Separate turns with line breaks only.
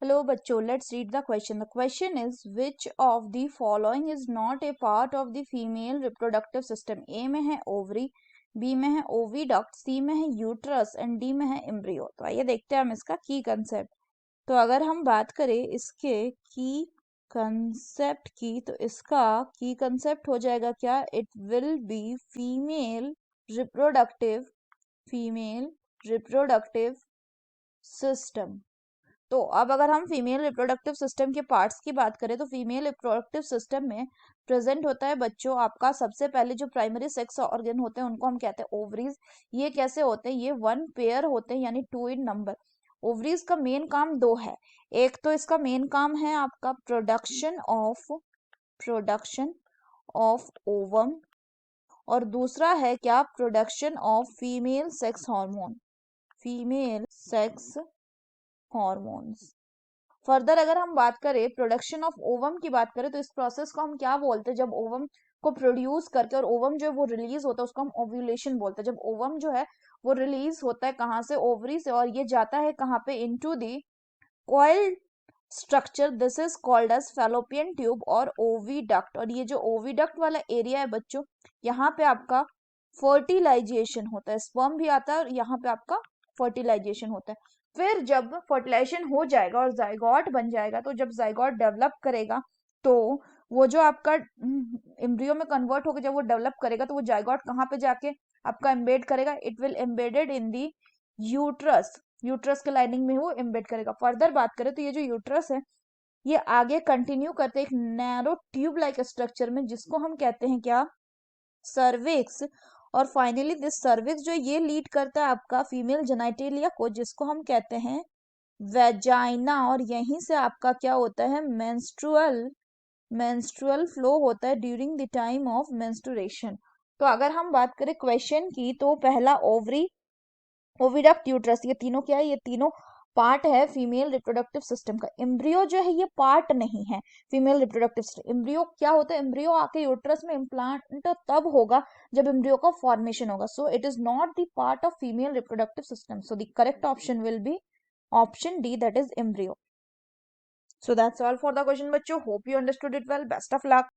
Hello बच्चों, let's read the question. The question is, which of the following is not a part of the female reproductive system? A में है ovary, B में है oviduct, C में है uterus and D में है embryo. तो आइए देखते हैं हम इसका की कंसेप्ट. तो अगर हम बात करें इसके की कंसेप्ट की, तो इसका की कंसेप्ट हो जाएगा क्या? It will be female reproductive system. तो अब अगर हम फीमेल रिप्रोडक्टिव सिस्टम के पार्ट्स की बात करें, तो फीमेल रिप्रोडक्टिव सिस्टम में प्रेजेंट होता है बच्चों आपका सबसे पहले जो प्राइमरी सेक्स ऑर्गन होते हैं उनको हम कहते हैं ओवरीज. ये कैसे होते हैं? ये वन पेयर होते हैं, यानी 2 इन नंबर. ओवरीज का मेन काम 2 है. एक तो इसका मेन काम है आपका प्रोडक्शन ऑफ ओवम, और दूसरा है क्या? Production of female sex hormones. Further अगर हम बात करें प्रोडक्शन ऑफ ओवम की बात करें, तो इस प्रोसेस को हम क्या बोलते हैं? जब ओवम को प्रोड्यूस करके और ओवम जो है वो रिलीज होता है उसको हम ओव्यूलेशन बोलते हैं. जब ओवम जो है वो रिलीज होता है कहाँ से? ओवरी से, और ये जाता है कहाँ पे? Into the coil structure. This is called as fallopian tube और ओविडक्ट. और ये जो ओविडक्ट वाला एरिया है बच्चों, यहाँ पे आपका फर्टिलाइजेशन होता है. स्पर्म भी आता है और यहाँ पे आपका फर्टिलाइजेशन होता है. फिर जब फर्टिलाइजेशन हो जाएगा और जाइगोट बन जाएगा, तो जब जाइगोट डेवलप करेगा, तो वो जो आपका एम्ब्रियो में कन्वर्ट होकर जब वो डेवलप करेगा, तो वो जाइगोट कहाँ पे जाके आपका एम्बेड करेगा? It will embedded in the uterus के लाइनिंग में वो एम्बेड करेगा. फर्दर बात करें तो ये जो यूट्रस है ये आगे कंटिन्यू करते एक नैरो ट्यूब लाइक स्ट्रक्चर में, जिसको हम कहते हैं क्या? सर्विक्स. और फाइनली दिस सर्विक्स जो ये लीड करता है आपका फीमेल जेनाइटेलिया को, जिसको हम कहते हैं वेजाइना. और यहीं से आपका क्या होता है? मेंस्ट्रुअल फ्लो होता है during the time of menstruation. तो अगर हम बात करें क्वेश्चन की, तो पहला ओवरी, ओविडक्ट, यूट्रस, ये तीनों क्या है? ये तीनों पार्ट है फीमेल रिप्रोडक्टिव सिस्टम का. एम्ब्रियो जो है ये पार्ट नहीं है फीमेल रिप्रोडक्टिव सिस्टम. एम्ब्रियो क्या होता है? एम्ब्रियो आके यूट्रस में इम्प्लांट तब होगा जब एम्ब्रियो का फॉर्मेशन होगा. So it is not the part of female reproductive system. So the correct option will be option D, that is embryo. So that's all for the question बच्चों. Hope you understood it well. Best of luck.